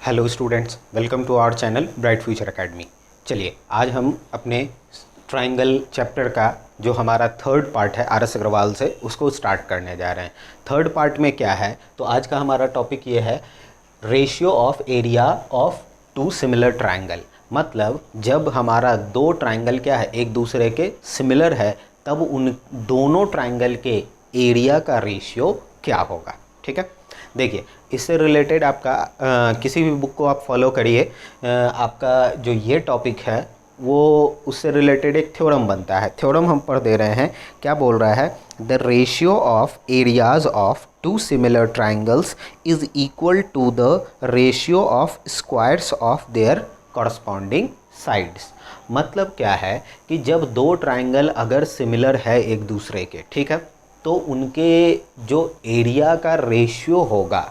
Hello students, welcome to our channel Bright Future Academy. चलिए आज हम अपने ट्राइंगल चैप्टर का जो हमारा थर्ड पार्ट है आर एस अग्रवाल से उसको स्टार्ट करने जा रहे हैं। थर्ड पार्ट में क्या है, तो आज का हमारा टॉपिक ये है ratio of area of two similar triangle. मतलब जब हमारा दो ट्राइंगल क्या है एक दूसरे के सिमिलर है तब उन दोनों ट्राइंगल के एरिया का रेशियो क्या होगा। ठीक है, देखिए इससे रिलेटेड आपका किसी भी बुक को आप फॉलो करिए, आपका जो ये टॉपिक है वो उससे रिलेटेड एक थ्योरम बनता है। थ्योरम हम पढ़ दे रहे हैं, क्या बोल रहा है, the ratio of areas of two similar triangles is equal to the ratio of squares of their corresponding sides. मतलब क्या है कि जब दो ट्राइंगल अगर सिमिलर है एक दूसरे के, ठीक है, तो उनके जो एरिया का रेशियो होगा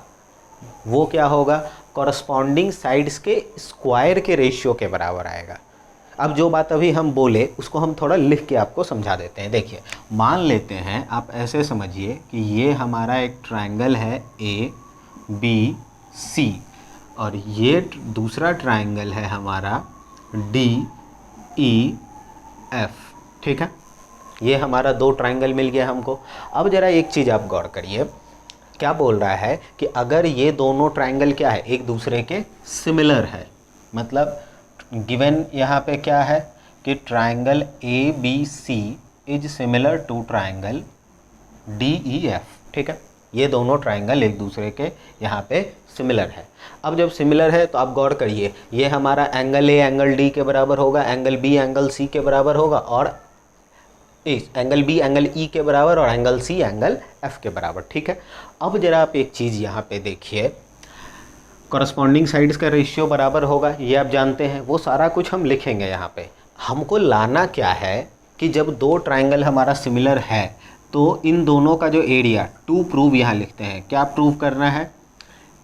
वो क्या होगा, कॉरस्पॉन्डिंग साइड्स के स्क्वायर के रेशियो के बराबर आएगा। अब जो बात अभी हम बोले उसको हम थोड़ा लिख के आपको समझा देते हैं। देखिए मान लेते हैं, आप ऐसे समझिए कि ये हमारा एक ट्राइंगल है ए बी सी और ये दूसरा ट्राइंगल है हमारा डी ई एफ। ठीक है, ये हमारा दो ट्राइंगल मिल गया हमको। अब ज़रा एक चीज़ आप गौर करिए, क्या बोल रहा है कि अगर ये दोनों ट्राइंगल क्या है एक दूसरे के सिमिलर है, मतलब गिवन यहाँ पे क्या है कि triangle A B C is similar to triangle D E F. ठीक है, ये दोनों ट्राइंगल एक दूसरे के यहाँ पे सिमिलर है। अब जब सिमिलर है तो आप गौर करिए, ये हमारा एंगल ए एंगल डी के बराबर होगा, एंगल बी एंगल सी के बराबर होगा और एंगल बी एंगल ई के बराबर और एंगल सी एंगल एफ के बराबर। ठीक है, अब जरा आप एक चीज़ यहाँ पे देखिए, कॉरस्पॉन्डिंग साइड्स का रेशियो बराबर होगा, ये आप जानते हैं, वो सारा कुछ हम लिखेंगे यहाँ पे। हमको लाना क्या है कि जब दो ट्राइंगल हमारा सिमिलर है तो इन दोनों का जो एरिया, टू प्रूव यहाँ लिखते हैं, क्या प्रूव करना है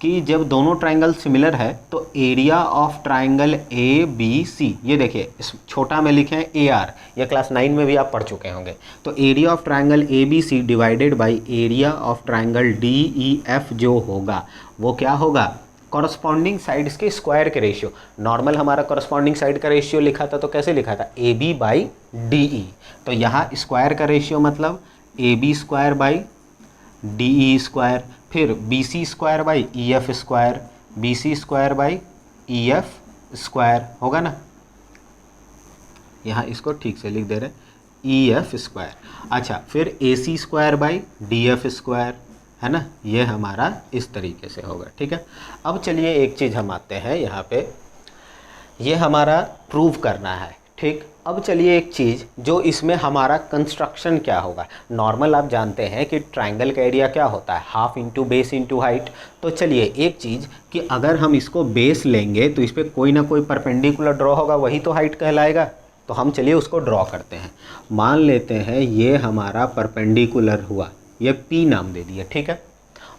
कि जब दोनों ट्राइंगल सिमिलर है तो area of triangle A B C, ये देखिए इस छोटा में लिखे हैं ए आर, ये क्लास 9 में भी आप पढ़ चुके होंगे। तो area of triangle A B C divided by area of triangle D E F जो होगा वो क्या होगा, कॉरस्पॉन्डिंग साइड्स के स्क्वायर के रेशियो। नॉर्मल हमारा कॉरस्पॉन्डिंग साइड का रेशियो लिखा था तो कैसे लिखा था, A B by D E. तो यहाँ स्क्वायर का रेशियो मतलब A B square by D E square, फिर B C square by E F square, B C square by E F square होगा ना। यहाँ इसको ठीक से लिख दे रहे, ई एफ स्क्वायर। अच्छा, फिर A C square by D F square, है ना, ये हमारा इस तरीके से होगा। ठीक है, अब चलिए एक चीज़ हम आते हैं यहाँ पे, ये हमारा प्रूव करना है। ठीक, अब चलिए एक चीज़ जो इसमें हमारा कंस्ट्रक्शन क्या होगा। नॉर्मल आप जानते हैं कि ट्राइंगल का एरिया क्या होता है, half into base into height. तो चलिए एक चीज़ कि अगर हम इसको बेस लेंगे तो इस पर कोई ना कोई परपेंडिकुलर ड्रॉ होगा, वही तो हाइट कहलाएगा। तो हम चलिए उसको ड्रॉ करते हैं। मान लेते हैं ये हमारा परपेंडिकुलर हुआ, ये P नाम दे दिया। ठीक है,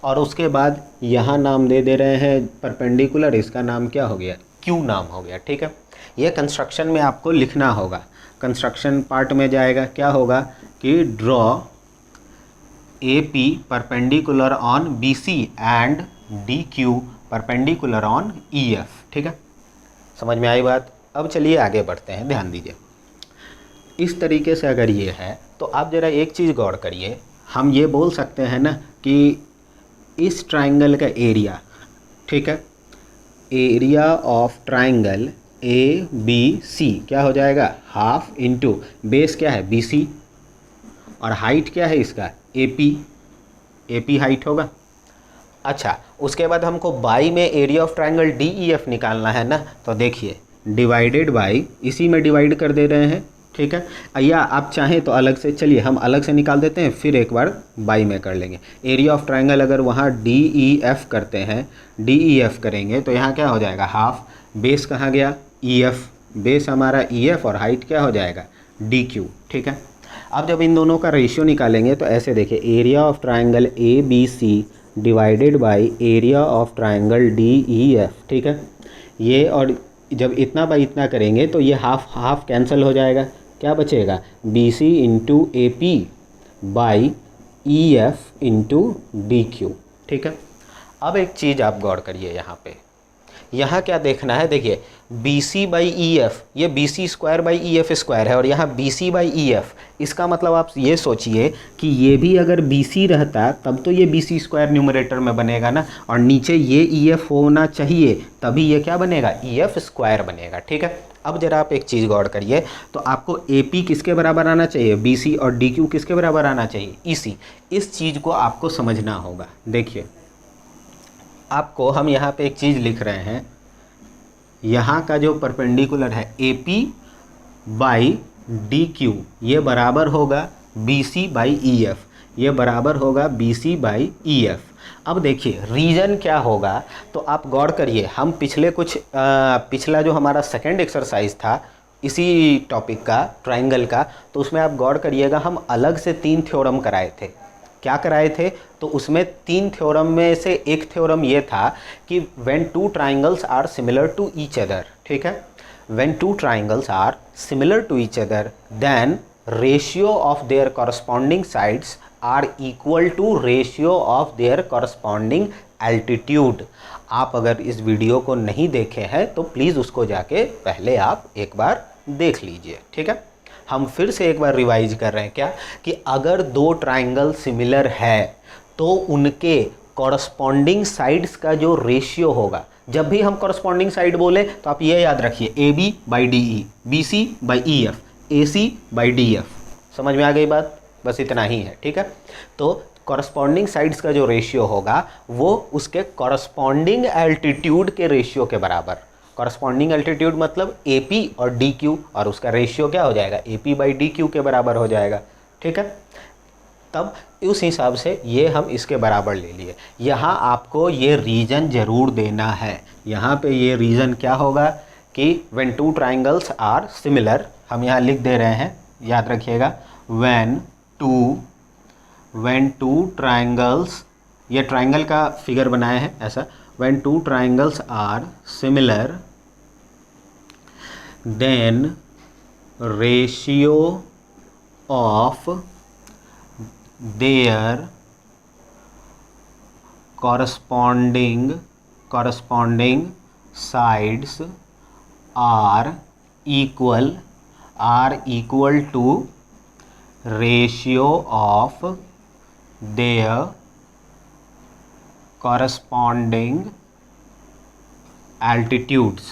और उसके बाद यहाँ नाम दे रहे हैं परपेंडिकुलर, इसका नाम क्या हो गया, Q नाम हो गया। ठीक है, ये कंस्ट्रक्शन में आपको लिखना होगा, कंस्ट्रक्शन पार्ट में जाएगा, क्या होगा कि draw A P perpendicular on B C and D Q perpendicular on E F. ठीक है, समझ में आई बात। अब चलिए आगे बढ़ते हैं, ध्यान दीजिए। इस तरीके से अगर ये है तो आप ज़रा एक चीज़ गौर करिए, हम ये बोल सकते हैं ना कि इस ट्राइंगल का एरिया, ठीक है, area of triangle A B C क्या हो जाएगा, हाफ इंटू बेस क्या है बी सी और हाइट क्या है इसका ए पी हाइट होगा। अच्छा, उसके बाद हमको बाई में area of triangle D E F निकालना है ना, तो देखिए डिवाइडेड बाई, इसी में डिवाइड कर दे रहे हैं। ठीक है, या आप चाहें तो अलग से, चलिए हम अलग से निकाल देते हैं, फिर एक बार बाई में कर लेंगे। एरिया ऑफ ट्राइंगल अगर वहाँ डी ई एफ करते हैं, डी ई एफ करेंगे तो यहाँ क्या हो जाएगा, हाफ, बेस कहाँ गया ई एफ, बेस हमारा ई एफ और हाइट क्या हो जाएगा डी क्यू। ठीक है, अब जब इन दोनों का रेशियो निकालेंगे तो ऐसे देखिए, area of triangle A B C divided by area of triangle D E F. ठीक है, ये और जब इतना बाई इतना करेंगे तो ये हाफ हाफ कैंसिल हो जाएगा, क्या बचेगा, B C into A P by E F into D Q. ठीक है, अब एक चीज़ आप गौर करिए यहाँ पे, यहाँ क्या देखना है, देखिए B C by E F, ये B C square by E F square है और यहाँ B C by E F, इसका मतलब आप ये सोचिए कि ये भी अगर बी सी रहता तब तो ये बी सी स्क्वायर न्यूमरेटर में बनेगा ना, और नीचे ये ई एफ होना चाहिए तभी ये क्या बनेगा, ई एफ स्क्वायर बनेगा। ठीक है, अब जरा आप एक चीज़ गौर करिए, तो आपको ए पी किसके बराबर आना चाहिए, बी सी, और डी क्यू किसके बराबर आना चाहिए, ई सी। इस चीज़ को आपको समझना होगा। देखिए आपको हम यहाँ पे एक चीज़ लिख रहे हैं, यहाँ का जो परपेंडिकुलर है A P by D Q, ये बराबर होगा B C by E F, ये बराबर होगा B C by E F. अब देखिए रीजन क्या होगा, तो आप गौर करिए, हम पिछला जो हमारा सेकंड एक्सरसाइज था इसी टॉपिक का, ट्राइंगल का, तो उसमें आप गौर करिएगा हम अलग से 3 थ्योरम कराए थे। क्या कराए थे, तो उसमें 3 थ्योरम में से एक थ्योरम ये था कि when two triangles are similar to each other, ठीक है, when two triangles are similar to each other then ratio of their corresponding sides are equal to ratio of their corresponding altitude. आप अगर इस video को नहीं देखे हैं तो प्लीज़ उसको जाके पहले आप एक बार देख लीजिए। ठीक है, हम फिर से एक बार रिवाइज कर रहे हैं क्या, कि अगर 2 ट्राइंगल सिमिलर है तो उनके कॉरस्पॉन्डिंग साइड्स का जो रेशियो होगा, जब भी हम कॉरस्पॉन्डिंग साइड बोले तो आप ये याद रखिए, A B by D E, B C by E F, A C by D F. समझ में आ गई बात, बस इतना ही है। ठीक है, तो कॉरस्पॉन्डिंग साइड्स का जो रेशियो होगा वो उसके कॉरस्पॉन्डिंग एल्टीट्यूड के रेशियो के बराबर, कॉरस्पॉन्डिंग एल्टीट्यूड मतलब ए पी और डी क्यू, और उसका रेशियो क्या हो जाएगा, ए पी बाई डी क्यू के बराबर हो जाएगा। ठीक है, तब उस हिसाब से ये हम इसके बराबर ले लिए। यहाँ आपको ये रीजन ज़रूर देना है, यहाँ पे ये रीजन क्या होगा कि when two triangles are similar, हम यहाँ लिख दे रहे हैं, याद रखिएगा, व्हेन टू ट्राइंगल्स, ये ट्राइंगल का फिगर बनाया है ऐसा, when two triangles are similar then ratio of their corresponding sides are equal to ratio of their corresponding altitudes।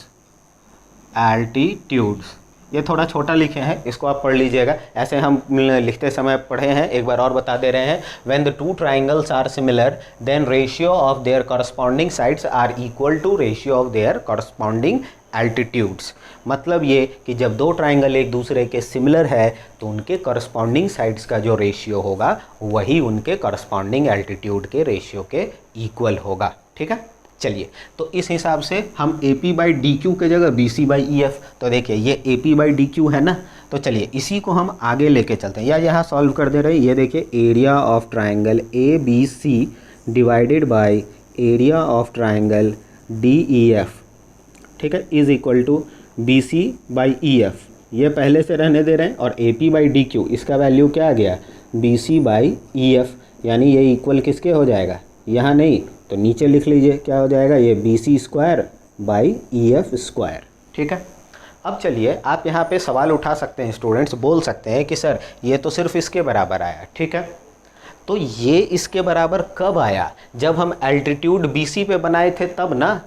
ये थोड़ा छोटा लिखे हैं, इसको आप पढ़ लीजिएगा, ऐसे हम लिखते समय पढ़े हैं, एक बार और बता दे रहे हैं। When the two triangles are similar then ratio of their corresponding sides are equal to ratio of their corresponding altitudes. मतलब ये कि जब 2 ट्राइंगल एक दूसरे के सिमिलर है तो उनके कॉरस्पॉन्डिंग साइड्स का जो रेशियो होगा वही उनके कॉरस्पॉन्डिंग एल्टीट्यूड के रेशियो के इक्वल होगा। ठीक है, चलिए, तो इस हिसाब से हम A P by D Q के जगह B C by E F, तो देखिए ये A P by D Q है ना, तो चलिए इसी को हम आगे लेके चलते हैं, या यहाँ सॉल्व कर दे रहे हैं। ये देखिए area of triangle A B C divided by area of triangle D E F, ठीक है, is equal to B C by E F, ये पहले से रहने दे रहे हैं, और A P by D Q, इसका वैल्यू क्या आ गया, B C by E F, यानी ये इक्वल किसके हो जाएगा, यहाँ नहीं तो नीचे लिख लीजिए क्या हो जाएगा, ये B C square by E F square. ठीक है, अब चलिए आप यहाँ पे सवाल उठा सकते हैं, स्टूडेंट्स बोल सकते हैं कि सर ये तो सिर्फ इसके बराबर आया। ठीक है, तो ये इसके बराबर कब आया, जब हम एल्टीट्यूड बी सी पे बनाए थे तब ना।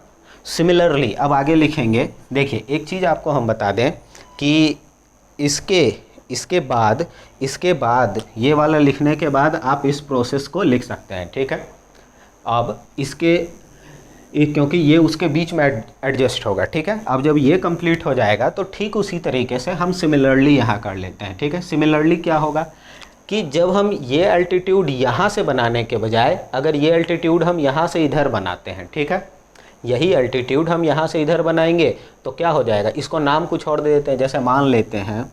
सिमिलरली अब आगे लिखेंगे, देखिए एक चीज़ आपको हम बता दें कि इसके बाद ये वाला लिखने के बाद आप इस प्रोसेस को लिख सकते हैं। ठीक है, अब क्योंकि ये उसके बीच में एडजस्ट होगा। ठीक है, अब जब ये कंप्लीट हो जाएगा तो ठीक उसी तरीके से हम सिमिलरली यहाँ कर लेते हैं। ठीक है, सिमिलरली क्या होगा कि जब हम ये एल्टीट्यूड यहाँ से बनाने के बजाय अगर ये एल्टीट्यूड हम यहाँ से इधर बनाते हैं, ठीक है, यही एल्टीट्यूड हम यहाँ से इधर बनाएंगे तो क्या हो जाएगा, इसको नाम कुछ और दे देते हैं, जैसे मान लेते हैं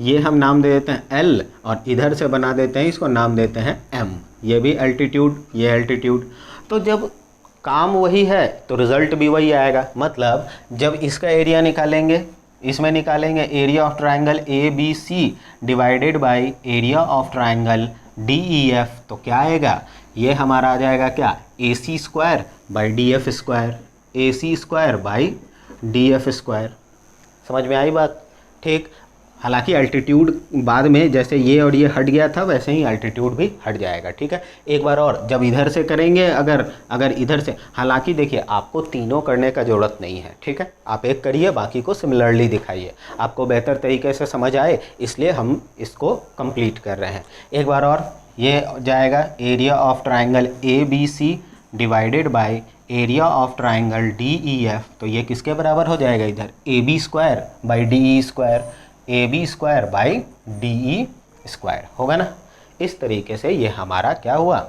ये हम नाम दे देते हैं L, और इधर से बना देते हैं इसको नाम देते हैं M, ये भी एल्टीट्यूड, ये एल्टीट्यूड। तो जब काम वही है तो रिज़ल्ट भी वही आएगा। मतलब जब इसका एरिया निकालेंगे, इसमें निकालेंगे area of triangle A B C divided by area of triangle D E F, तो क्या आएगा, ये हमारा आ जाएगा क्या, A C square by D F square. AC square by DF square. समझ में आई बात? ठीक। हालांकि अल्टीट्यूड बाद में जैसे ये और ये हट गया था वैसे ही अल्टीट्यूड भी हट जाएगा। ठीक है, एक बार और जब इधर से करेंगे, अगर इधर से, हालांकि देखिए आपको तीनों करने का ज़रूरत नहीं है। ठीक है, आप एक करिए, बाकी को सिमिलरली दिखाइए, आपको बेहतर तरीके से समझ आए, इसलिए हम इसको कंप्लीट कर रहे हैं। एक बार और, ये जाएगा area of triangle ABC divided by area of triangle DEF। तो ये किसके बराबर हो जाएगा? इधर AB square by DE square, AB square by DE square होगा ना। इस तरीके से ये हमारा क्या हुआ?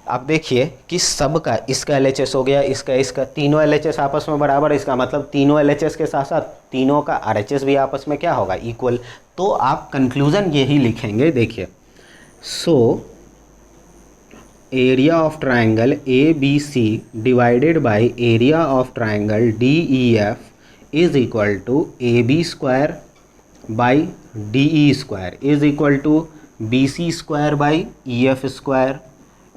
आप देखिए कि सब का, इसका LHS हो गया, इसका तीनों LHS आपस में बराबर, इसका मतलब तीनों LHS के साथ साथ तीनों का RHS भी आपस में क्या होगा? इक्वल। तो आप कंक्लूजन यही लिखेंगे, देखिए, so area of triangle ABC divided by area of triangle DEF is equal to AB square by DE square is equal to BC square by EF square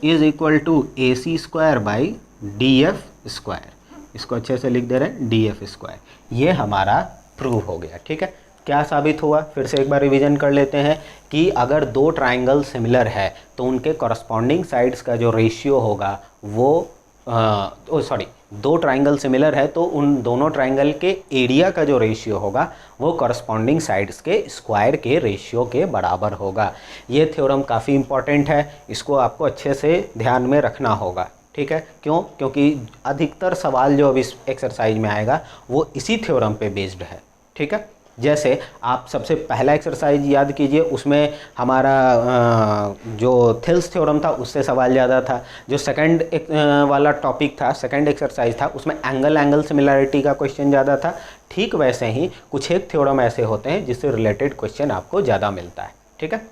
is equal to AC square by DF square. इसको अच्छे से लिख दे रहे हैं, DF square. ये हमारा prove हो गया। ठीक है, क्या साबित हुआ? फिर से एक बार रिवीजन कर लेते हैं कि अगर दो ट्राइंगल सिमिलर है तो उनके कॉरस्पॉन्डिंग साइड्स का जो रेशियो होगा वो दो ट्राइंगल सिमिलर है तो उन दोनों ट्राइंगल के एरिया का जो रेशियो होगा वो कॉरस्पॉन्डिंग साइड्स के स्क्वायर के रेशियो के बराबर होगा। ये थ्योरम काफ़ी इंपॉर्टेंट है, इसको आपको अच्छे से ध्यान में रखना होगा। ठीक है, क्यों? क्योंकि अधिकतर सवाल जो अब इस एक्सरसाइज में आएगा वो इसी थ्योरम पे बेस्ड है। ठीक है, जैसे आप सबसे पहला एक्सरसाइज याद कीजिए, उसमें हमारा जो थिल्स थ्योरम था उससे सवाल ज़्यादा था। जो सेकंड वाला टॉपिक था, सेकंड एक्सरसाइज था, उसमें एंगल सिमिलैरिटी का क्वेश्चन ज़्यादा था। ठीक वैसे ही कुछ एक थ्योरम ऐसे होते हैं जिससे रिलेटेड क्वेश्चन आपको ज़्यादा मिलता है। ठीक है।